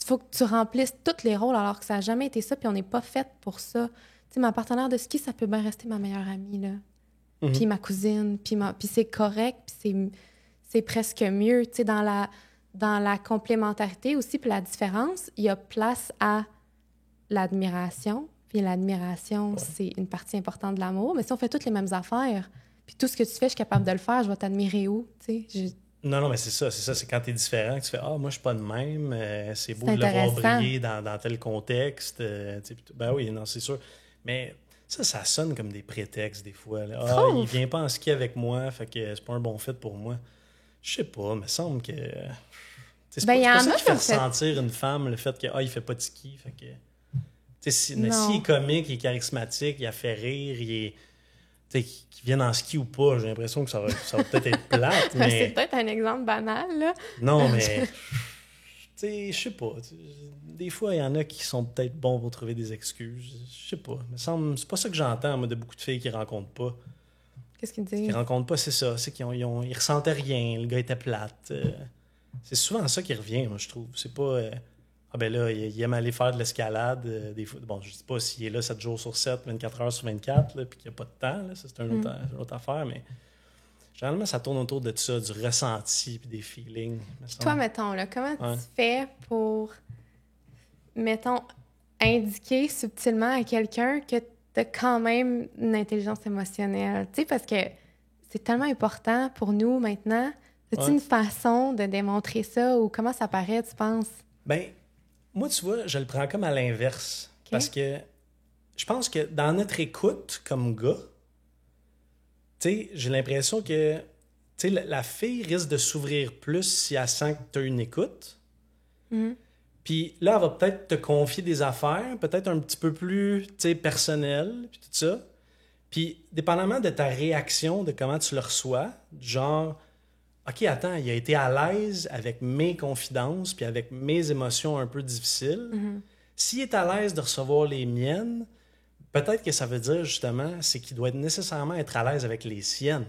faut que tu remplisses tous les rôles alors que ça n'a jamais été ça, puis on n'est pas fait pour ça. Tu sais, ma partenaire de ski, ça peut bien rester ma meilleure amie, là. Puis ma cousine, puis c'est correct, puis c'est presque mieux. Tu sais, dans la complémentarité aussi, puis la différence, il y a place à l'admiration. Puis l'admiration, c'est une partie importante de l'amour. Mais si on fait toutes les mêmes affaires, puis tout ce que tu fais, je suis capable de le faire, je vais t'admirer où, tu sais? Non, mais c'est ça. C'est quand t'es différent que tu fais « Ah, moi, je suis pas de même. C'est beau de le voir briller dans tel contexte. Ben oui, non, c'est sûr. Mais ça sonne comme des prétextes des fois. Là. Ah, il vient pas en ski avec moi, fait que c'est pas un bon fit pour moi. Je sais pas, mais il me semble que... C'est pas ça qui fait ressentir une femme, le fait qu'il fait pas de ski. Fait que... S'il est comique, il est charismatique, il a fait rire, il est... Qu'il vienne en ski ou pas, j'ai l'impression que ça va peut-être être plate, mais... C'est peut-être un exemple banal, là. Non, mais... je sais pas. Des fois, il y en a qui sont peut-être bons pour trouver des excuses. Je sais pas. C'est pas ça que j'entends, moi, de beaucoup de filles qui rencontrent pas. Qu'est-ce qu'ils disent? Qui rencontrent pas, c'est ça. C'est qu'ils ils ressentaient rien, le gars était plate. C'est souvent ça qui revient, moi, je trouve. C'est pas... Ah ben là, il aime aller faire de l'escalade. Des fois, bon, je dis pas s'il est là 7 jours sur 7, 24 heures sur 24, là, puis qu'il n'y a pas de temps. Là, ça, c'est une autre affaire, mais généralement, ça tourne autour de ça, du ressenti puis des feelings. Toi, mettons, là, comment tu fais pour, mettons, indiquer subtilement à quelqu'un que tu as quand même une intelligence émotionnelle? Tu sais, parce que c'est tellement important pour nous maintenant. As-tu une façon de démontrer ça ou comment ça paraît, tu penses? Ben, moi, tu vois, je le prends comme à l'inverse. Okay. Parce que je pense que dans notre écoute comme gars, tu sais, j'ai l'impression que la fille risque de s'ouvrir plus si elle sent que tu as une écoute. Puis là, elle va peut-être te confier des affaires, peut-être un petit peu plus personnelles, puis tout ça. Puis, dépendamment de ta réaction, de comment tu le reçois, genre... OK, attends, il a été à l'aise avec mes confidences puis avec mes émotions un peu difficiles. S'il est à l'aise de recevoir les miennes, peut-être que ça veut dire, justement, c'est qu'il doit nécessairement être à l'aise avec les siennes.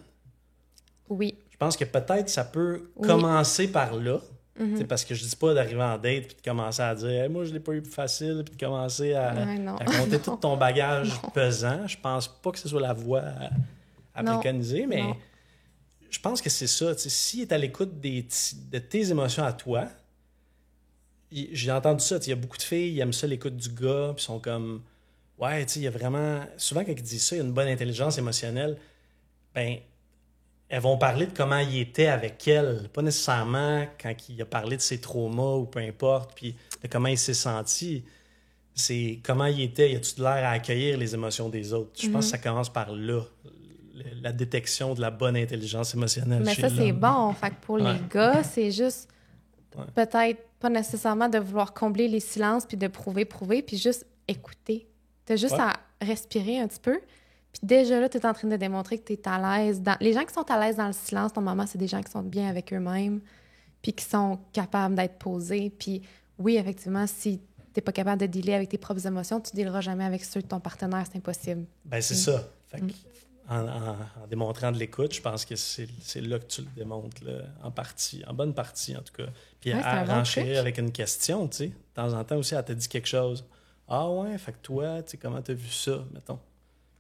Oui. Je pense que peut-être ça peut commencer par là. Parce que je dis pas d'arriver en date puis de commencer à dire hey, « moi, je l'ai pas eu plus facile » puis de commencer à compter tout ton bagage pesant. Je pense pas que ce soit la voie à préconiser, mais... Non. Je pense que c'est ça. S'il est à l'écoute de tes émotions à toi, j'ai entendu ça. Il y a beaucoup de filles, ils aiment ça l'écoute du gars, puis sont comme... Ouais, il y a vraiment... Souvent, quand ils disent ça, il y a une bonne intelligence émotionnelle. Ben, elles vont parler de comment il était avec elle. Pas nécessairement quand il a parlé de ses traumas ou peu importe, puis de comment il s'est senti. C'est comment il était. Y a-tu de l'air à accueillir les émotions des autres? Je pense que ça commence par là. La détection de la bonne intelligence émotionnelle. Mais ça, c'est bon. Fait que pour les gars, c'est juste peut-être pas nécessairement de vouloir combler les silences puis de prouver, puis juste écouter. T'as juste à respirer un petit peu. Puis déjà là, t'es en train de démontrer que t'es à l'aise. Les gens qui sont à l'aise dans le silence, normalement, c'est des gens qui sont bien avec eux-mêmes puis qui sont capables d'être posés. Puis oui, effectivement, si t'es pas capable de dealer avec tes propres émotions, tu dealeras jamais avec ceux de ton partenaire. C'est impossible. Ben c'est ça. Fait que en démontrant de l'écoute, je pense que c'est là que tu le démontres, là, en bonne partie, en tout cas. Puis à renchérir avec une question, tu sais. De temps en temps aussi, elle te dit quelque chose. Ah ouais, fait que toi, tu sais, comment t'as vu ça, mettons?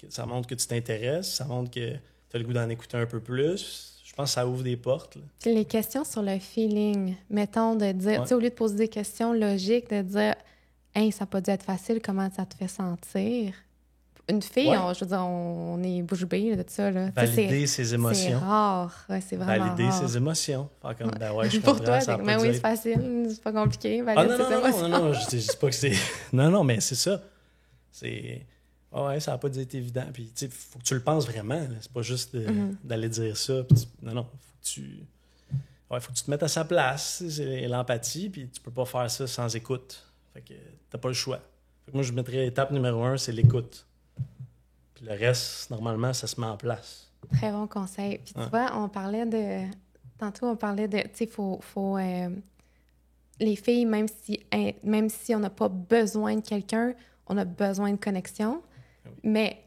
Ça montre que tu t'intéresses, ça montre que tu as le goût d'en écouter un peu plus. Je pense que ça ouvre des portes. Là. Les questions sur le feeling, mettons, de dire, tu sais, au lieu de poser des questions logiques, de dire, hey, ça n'a pas dû être facile, comment ça te fait sentir? Une fille, je veux dire, on est bouche bée de ça. Là. Valider ses émotions. C'est rare. Ouais, c'est vraiment Valider rare. ses émotions. Faire comme, ben ouais, je pour toi, c'est que, oui, c'est facile, c'est pas compliqué. Valider ses émotions. Non, je dis pas que c'est... Non, mais c'est ça. C'est... Ouais, ça n'a pas dû être évident. Puis, tu sais, il faut que tu le penses vraiment. Là. C'est pas juste d'aller dire ça. Puis non, faut que tu te mettes à sa place. C'est l'empathie, puis tu peux pas faire ça sans écoute. Fait que t'as pas le choix. Fait que moi, je mettrais étape numéro 1, c'est l'écoute. Puis le reste, normalement, ça se met en place. Très bon conseil. Puis tu vois, tantôt, on parlait de... Tu sais, faut les filles, même si on n'a pas besoin de quelqu'un, on a besoin de connexion. Oui. Mais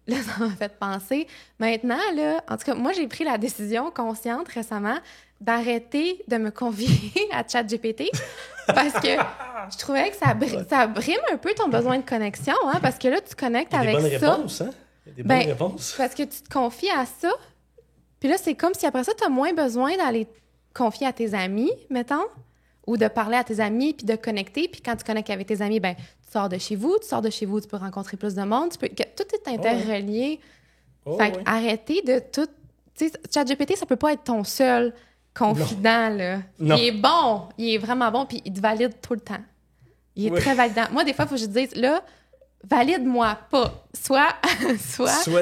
là, ça m'a fait penser. Maintenant, là, en tout cas, moi, j'ai pris la décision consciente récemment d'arrêter de me confier à ChatGPT parce que je trouvais que ça brime un peu ton besoin de connexion, hein, parce que là, tu connectes avec ça. Il y a des bonnes réponses, hein? Il y a des bonnes réponses. Parce que tu te confies à ça, puis là, c'est comme si après ça, tu as moins besoin d'aller te confier à tes amis, mettons, ou de parler à tes amis, puis de connecter. Puis quand tu connectes avec tes amis, ben tu sors de chez vous, tu peux rencontrer plus de monde, tout est interrelié. Fait que arrêtez de tout... Tu sais, ChatGPT, ça peut pas être ton seul confident, là. Non. Il est bon, il est vraiment bon, puis il te valide tout le temps. Il est très validant. Moi, des fois, il faut que je te dise, là, valide-moi pas. Soit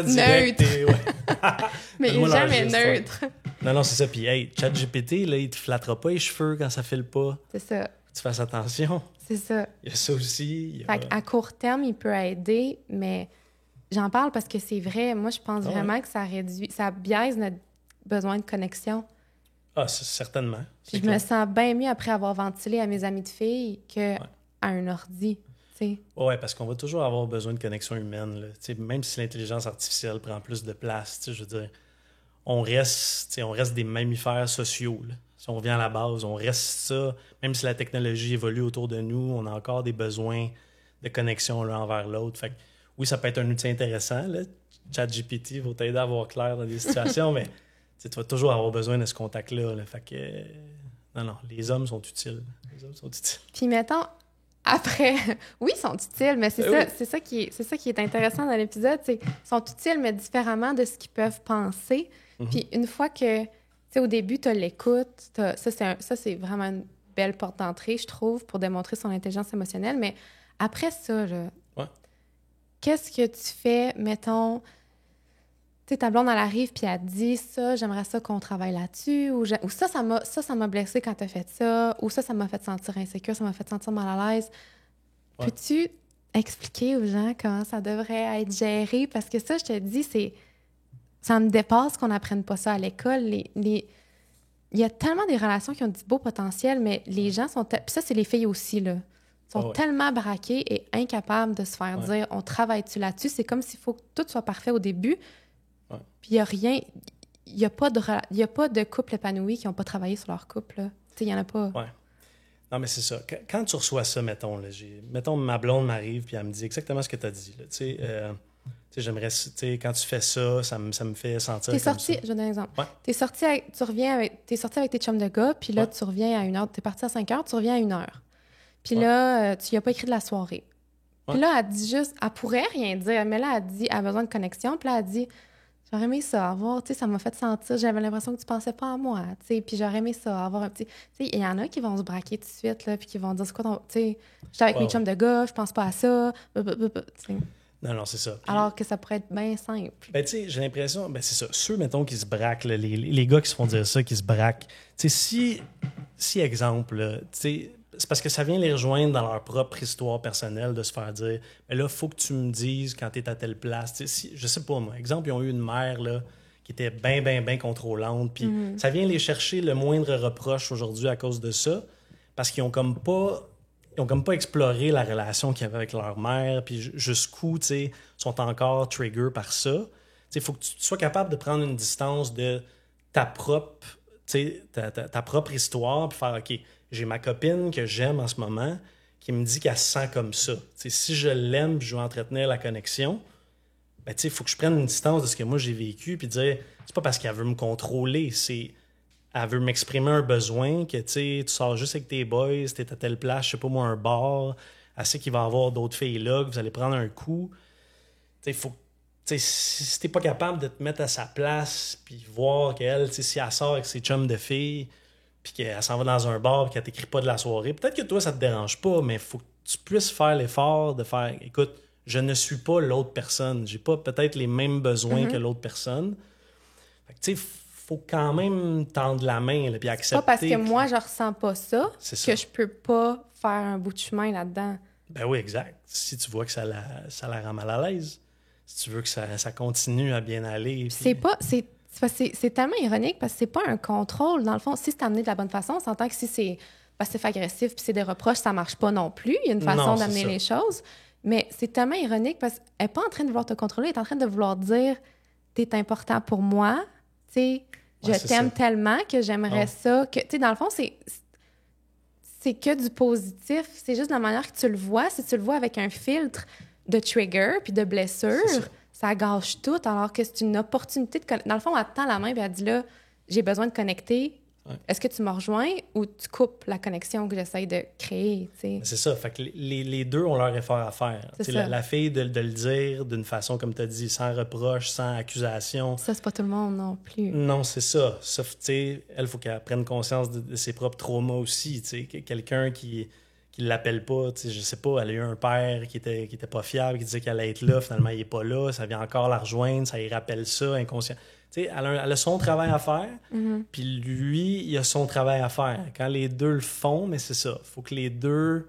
direct neutre. Mais il est jamais neutre. Non, c'est ça. Puis, hey, ChatGPT, là, il te flattera pas les cheveux quand ça file pas. C'est ça. Tu fasses attention. C'est ça. Il y a ça aussi. Fait à court terme, il peut aider, mais j'en parle parce que c'est vrai. Moi, je pense vraiment que ça biaise notre besoin de connexion. Ah, certainement. Puis je me sens bien mieux après avoir ventilé à mes amis de filles qu'à un ordi. Oui, parce qu'on va toujours avoir besoin de connexion humaine. Là. Même si l'intelligence artificielle prend plus de place, je veux dire, on reste des mammifères sociaux. Là. Si on revient à la base, on reste ça. Même si la technologie évolue autour de nous, on a encore des besoins de connexion l'un envers l'autre. Fait que, oui, ça peut être un outil intéressant. Là. ChatGPT va t'aider à voir clair dans des situations, mais tu vas toujours avoir besoin de ce contact-là. Là. Fait que, non, les hommes sont utiles. Puis mettons, après, oui, ils sont utiles, mais c'est ça qui est intéressant dans l'épisode, c'est qu'ils sont utiles, mais différemment de ce qu'ils peuvent penser. Mm-hmm. Puis une fois que, tu sais, au début, tu l'écoutes, ça, c'est vraiment une belle porte d'entrée, je trouve, pour démontrer son intelligence émotionnelle. Mais après ça, là, qu'est-ce que tu fais, mettons, tu sais, ta blonde, elle arrive, puis elle te dit ça, j'aimerais ça qu'on travaille là-dessus, ou ça m'a blessé quand t'as fait ça, ou ça m'a fait sentir insécure, ça m'a fait sentir mal à l'aise. Ouais. Peux-tu expliquer aux gens comment ça devrait être géré? Parce que ça, je te dis, ça me dépasse qu'on n'apprenne pas ça à l'école. Il y a tellement des relations qui ont du beau potentiel, mais les gens sont... Puis ça, c'est les filles aussi, là. Sont tellement braquées et incapables de se faire dire « on travaille-tu là-dessus? » C'est comme s'il faut que tout soit parfait au début. Puis il n'y a rien... Il n'y a pas de couple épanoui qui n'ont pas travaillé sur leur couple, là. Tu sais, il n'y en a pas. Ouais. Non, mais c'est ça. Quand tu reçois ça, mettons, ma blonde m'arrive puis elle me dit exactement ce que tu as dit, là. Tu sais, j'aimerais... Tu sais, quand tu fais ça, ça me fait sentir comme ça. Je donne un exemple. Ouais. T'es sorti avec tes chums de gars, puis là, tu reviens à 1h. T'es parti à 5h, tu reviens à 1h. Puis là, tu n'y as pas écrit de la soirée. Puis là, elle dit juste... Elle pourrait rien dire, mais là, elle a besoin de connexion. Puis là, elle dit... J'aurais aimé ça, avoir, tu sais, ça m'a fait sentir, j'avais l'impression que tu pensais pas à moi, tu sais, puis j'aurais aimé ça, avoir un petit... Tu sais, il y en a qui vont se braquer tout de suite, là, puis qui vont dire, c'est quoi ton... Tu sais, j'étais avec mes chums de gars, je pense pas à ça, t'sais. Non, c'est ça. Puis... Alors que ça pourrait être bien simple. Ben, tu sais, j'ai l'impression, c'est ça, ceux, mettons, qui se braquent, là, les gars qui se font dire ça, qui se braquent, tu sais, si exemple, tu sais... C'est parce que ça vient les rejoindre dans leur propre histoire personnelle de se faire dire « Mais là, il faut que tu me dises quand tu es à telle place. » Je sais pas, moi. Exemple, ils ont eu une mère là, qui était bien contrôlante. Puis ça vient les chercher le moindre reproche aujourd'hui à cause de ça. Parce qu'ils ont comme pas exploré la relation qu'ils avaient avec leur mère. Puis jusqu'où, tu sais, sont encore trigger par ça. Tu sais, il faut que tu sois capable de prendre une distance de ta propre, tu sais, ta propre histoire. Puis faire « OK, j'ai ma copine que j'aime en ce moment qui me dit qu'elle se sent comme ça. T'sais, si je l'aime et je veux entretenir la connexion, ben, il faut que je prenne une distance de ce que moi j'ai vécu puis dire, c'est pas parce qu'elle veut me contrôler, elle veut m'exprimer un besoin que tu sors juste avec tes boys, t'es à telle place, je sais pas moi, un bar, elle sait qu'il va y avoir d'autres filles là, que vous allez prendre un coup. Si t'es pas capable de te mettre à sa place puis voir qu'elle, si elle sort avec ses chums de filles, puis qu'elle s'en va dans un bar et qu'elle t'écrit pas de la soirée, peut-être que toi, ça te dérange pas, mais il faut que tu puisses faire l'effort de faire « Écoute, je ne suis pas l'autre personne. J'ai pas peut-être les mêmes besoins que l'autre personne. » Fait que tu sais, faut quand même tendre la main puis accepter. C'est pas parce que moi, je ressens pas ça que je peux pas faire un bout de chemin là-dedans. Ben oui, exact. Si tu vois que ça la rend mal à l'aise, si tu veux que ça continue à bien aller... Puis... C'est tellement ironique parce que c'est pas un contrôle. Dans le fond, si c'est amené de la bonne façon, on s'entend que si c'est passif-agressif puis c'est des reproches, ça marche pas non plus. Il y a une façon d'amener les choses. Mais c'est tellement ironique parce qu'elle n'est pas en train de vouloir te contrôler, elle est en train de vouloir dire « T'es important pour moi, tu sais, je t'aime tellement que j'aimerais ça. » Tu sais, dans le fond, c'est que du positif. C'est juste la manière que tu le vois. Si tu le vois avec un filtre de trigger puis de blessure, ça gâche tout, alors que c'est une opportunité de... Dans le fond, elle te tend la main et elle dit là, j'ai besoin de connecter. Ouais. Est-ce que tu me rejoins ou tu coupes la connexion que j'essaie de créer? T'sais? C'est ça. Fait que les deux ont leur effort à faire. La fille de le dire d'une façon, comme tu as dit, sans reproche, sans accusation. Ça, c'est pas tout le monde non plus. Non, c'est ça. Sauf, tu sais, elle, il faut qu'elle prenne conscience de ses propres traumas aussi. Tu sais, quelqu'un qui l'appelle pas, tu sais, je sais pas, elle a eu un père qui était pas fiable, qui disait qu'elle allait être là, finalement, il est pas là, ça vient encore la rejoindre, ça y rappelle ça, inconscient. Tu sais, elle a son travail à faire, puis lui, il a son travail à faire. Quand les deux le font, mais c'est ça, il faut que les deux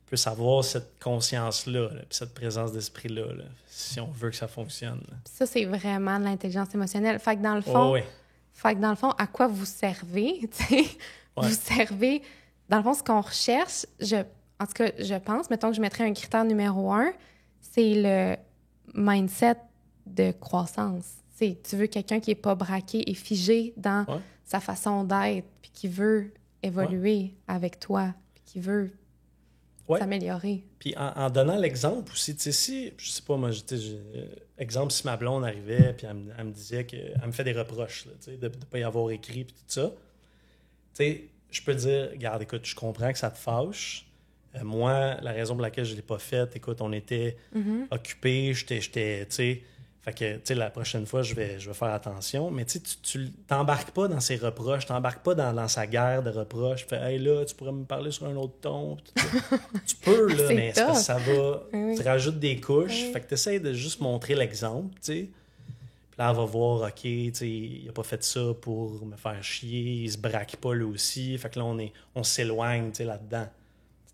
puissent avoir cette conscience-là, là, puis cette présence d'esprit-là, là, si on veut que ça fonctionne. Là. Ça, c'est vraiment de l'intelligence émotionnelle. Fait que dans le fond, fait que dans le fond, à quoi vous servez, tu sais? Vous servez... Dans le fond, ce qu'on recherche, en tout cas, je pense, mettons que je mettrais un critère numéro 1, c'est le mindset de croissance. Tu veux quelqu'un qui n'est pas braqué et figé dans sa façon d'être, puis qui veut évoluer avec toi, puis qui veut s'améliorer. Puis en donnant l'exemple aussi, tu sais, si, je sais pas, moi, exemple, si ma blonde arrivait, puis elle me disait qu'elle me fait des reproches, là, de ne pas y avoir écrit, puis tout ça, tu sais, je peux dire, regarde, écoute, je comprends que ça te fâche. Moi, la raison pour laquelle je ne l'ai pas faite, écoute, on était occupés, j'étais, tu sais, fait que, tu sais, la prochaine fois, je vais faire attention. Mais tu sais, tu t'embarques pas dans ses reproches, tu t'embarques pas dans sa guerre de reproches. Tu fais, hey, là, tu pourrais me parler sur un autre ton. Tu peux, là, mais c'est parce que ça va, tu rajoutes des couches. Fait que tu essaies de juste montrer l'exemple, tu sais. Puis là, elle va voir, OK, tu sais, il a pas fait ça pour me faire chier, il se braque pas lui aussi. Fait que là, on s'éloigne, tu sais, là-dedans.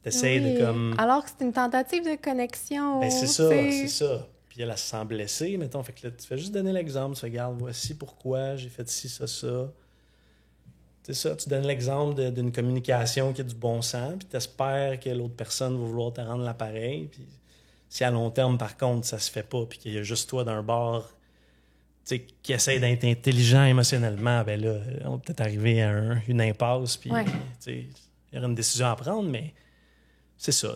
Tu essaies de comme... Alors que c'est une tentative de connexion. Ben, c'est ça. Puis elle se sent blessée, mettons. Fait que là, tu fais juste donner l'exemple. Tu fais, regarde, voici pourquoi j'ai fait ci, ça. C'est ça, tu donnes l'exemple d'une communication qui a du bon sens, puis tu espères que l'autre personne va vouloir te rendre l'appareil. Puis si à long terme, par contre, ça se fait pas, puis qu'il y a juste toi d'un bord qui essaie d'être intelligent émotionnellement, ben là, on va peut-être arriver à une impasse, puis il y aura une décision à prendre, mais c'est ça,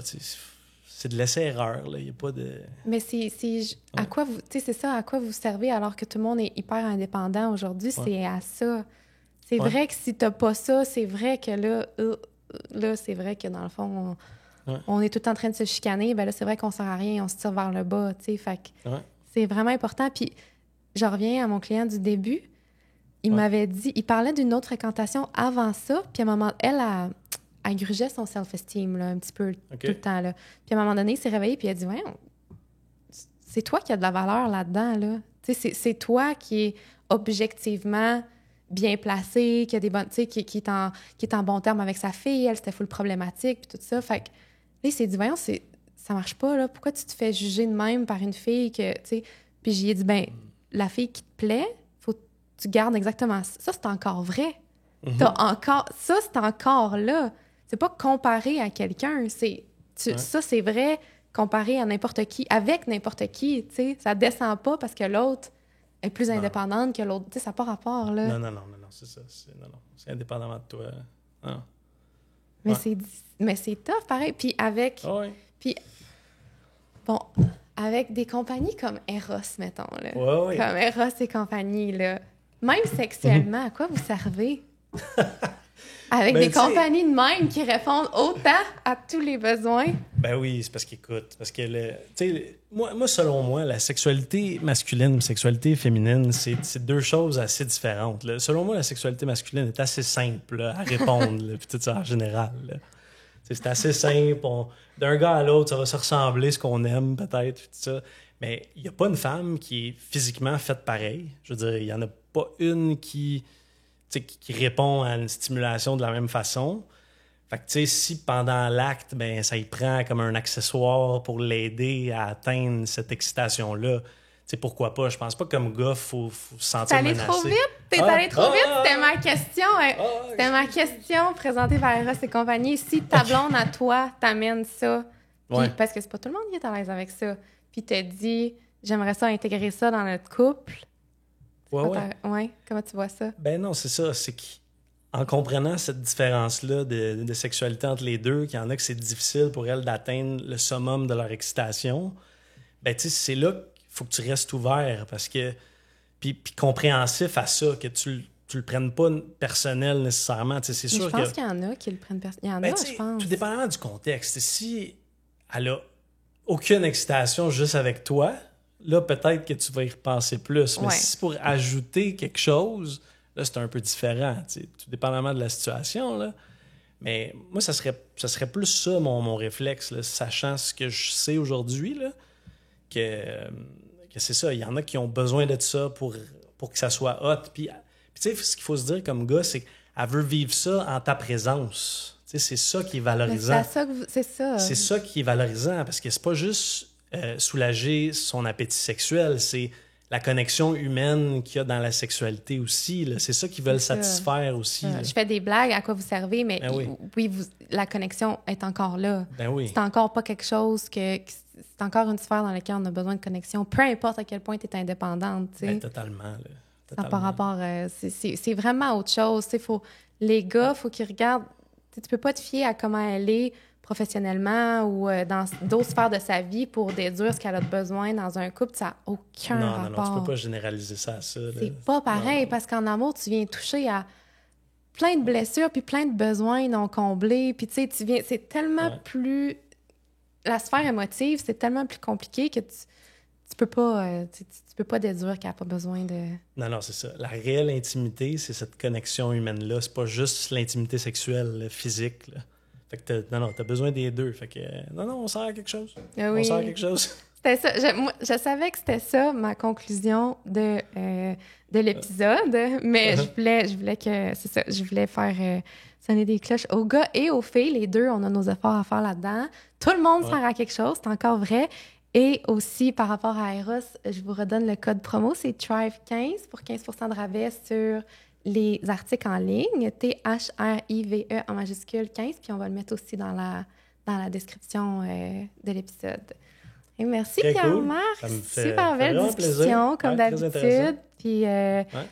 c'est de l'essai-erreur, là, il n'y a pas de... Mais à quoi vous... Tu sais, c'est ça, à quoi vous servez alors que tout le monde est hyper indépendant aujourd'hui, c'est à ça. C'est vrai que si t'as pas ça, c'est vrai que là, c'est vrai que dans le fond, on est tout le temps en train de se chicaner, ben là, c'est vrai qu'on sert à rien, on se tire vers le bas, tu sais, fait que c'est vraiment important, puis je reviens à mon client du début. Il m'avait dit... Il parlait d'une autre fréquentation avant ça. Puis à un moment... Elle grugeait son self-esteem là, un petit peu tout le temps. Là. Puis à un moment donné, il s'est réveillé puis il a dit « Ouais, c'est toi qui as de la valeur là-dedans. Là. C'est toi qui est objectivement bien placé, qui a des bonnes... Qui est en bon terme avec sa fille. Elle, c'était full problématique puis tout ça. Fait que là, il s'est dit « Voyons, ça marche pas. Là. Pourquoi tu te fais juger de même par une fille que... » Puis j'y ai dit « Ben... La fille qui te plaît, faut que tu gardes exactement ça. Ça, c'est encore vrai. Ça, c'est encore là. C'est pas comparé à quelqu'un. Ça, c'est vrai comparé à n'importe qui, avec n'importe qui. T'sais. Ça descend pas parce que l'autre est plus indépendante que l'autre. T'sais, ça n'a pas rapport, là. Non, c'est ça. C'est indépendamment de toi. Non. Mais c'est tough, pareil. Puis avec... Puis, bon... Avec des compagnies comme Eros, mettons, là. Comme Eros et compagnie, là. Même sexuellement, à quoi vous servez? Avec des compagnies de même qui répondent autant à tous les besoins. Ben oui, c'est parce qu'écoute, parce que, tu sais, moi, selon moi, la sexualité masculine et la sexualité féminine, c'est deux choses assez différentes. Là. Selon moi, la sexualité masculine est assez simple là, à répondre, puis tout ça en général, là. C'est assez simple. D'un gars à l'autre, ça va se ressembler, ce qu'on aime, peut-être, tout ça. Mais il n'y a pas une femme qui est physiquement faite pareil. Je veux dire, il n'y en a pas une qui répond à une stimulation de la même façon. Fait que, tu sais, si pendant l'acte, ben, ça y prend comme un accessoire pour l'aider à atteindre cette excitation-là, tu sais, pourquoi pas? Je pense pas que comme gars, faut se sentir menacé. T'es allé trop vite? C'était ma question. C'était ma question présentée par Eros et compagnie. Si ta blonde à toi t'amène ça, Puis, parce que c'est pas tout le monde qui est à l'aise avec ça. Puis t'as dit, j'aimerais ça intégrer ça dans notre couple. Ouais, comment tu vois ça? Ben non, c'est ça. C'est qu'en comprenant cette différence-là de sexualité entre les deux, qu'il y en a que c'est difficile pour elles d'atteindre le summum de leur excitation, ben tu sais, c'est là qu'il faut que tu restes ouvert parce que... Puis compréhensif à ça, que tu le prennes pas personnel nécessairement. C'est sûr je pense qu'il y en a qui le prennent personnel. Il y en a, je pense. Tout dépendamment du contexte. Si elle a aucune excitation juste avec toi, là, peut-être que tu vas y repenser plus. Mais si c'est pour ajouter quelque chose, là, c'est un peu différent. Tout dépendamment de la situation, là. Mais moi, ça serait plus ça, mon réflexe, là, sachant ce que je sais aujourd'hui, là, que c'est ça. Il y en a qui ont besoin de ça pour que ça soit hot. Puis tu sais, ce qu'il faut se dire comme gars, c'est qu'elle veut vivre ça en ta présence. Tu sais, c'est ça qui est valorisant. C'est ça. C'est ça qui est valorisant, parce que c'est pas juste soulager son appétit sexuel, c'est la connexion humaine qu'il y a dans la sexualité aussi. Là. C'est ça qu'ils veulent satisfaire aussi. Je fais des blagues, à quoi vous servez, mais la connexion est encore là. C'est encore pas quelque chose c'est encore une sphère dans laquelle on a besoin de connexion, peu importe à quel point tu es indépendante. Totalement. Là. Totalement. Par rapport c'est vraiment autre chose. Les gars, il faut qu'ils regardent. Tu peux pas te fier à comment elle est professionnellement ou dans d'autres sphères de sa vie pour déduire ce qu'elle a besoin dans un couple. Ça n'a aucun rapport. Non, tu peux pas généraliser ça à ça. C'est pas pareil, parce qu'en amour, tu viens toucher à plein de blessures puis plein de besoins non comblés. Puis tu sais, c'est tellement plus... La sphère émotive, c'est tellement plus compliqué que tu peux pas déduire qu'elle n'a pas besoin de... Non, c'est ça. La réelle intimité, c'est cette connexion humaine-là. C'est pas juste l'intimité sexuelle, physique, là. Fait que t'as besoin des deux. Fait que, on sert à quelque chose. Ah oui. On sert à quelque chose. C'était ça. Je savais que c'était ça, ma conclusion de l'épisode, mais je voulais que... C'est ça, je voulais faire sonner des cloches aux gars et aux filles. Les deux, on a nos efforts à faire là-dedans. Tout le monde sert à quelque chose, c'est encore vrai. Et aussi, par rapport à Eros, je vous redonne le code promo, c'est THRIVE15 pour 15% de rabais sur les articles en ligne, THRIVE en majuscule 15, puis on va le mettre aussi dans la description de l'épisode. Et merci Pierre-Marc, super belle discussion, comme d'habitude. Puis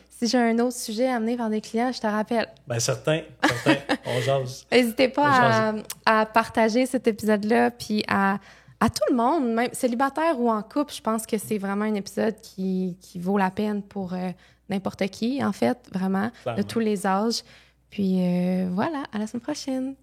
si j'ai un autre sujet à amener vers des clients, je te rappelle. Bien, certain, on jase. N'hésitez pas à partager cet épisode-là, puis à tout le monde, même célibataire ou en couple. Je pense que c'est vraiment un épisode qui vaut la peine pour n'importe qui, en fait, vraiment, de tous les âges. Puis voilà, à la semaine prochaine.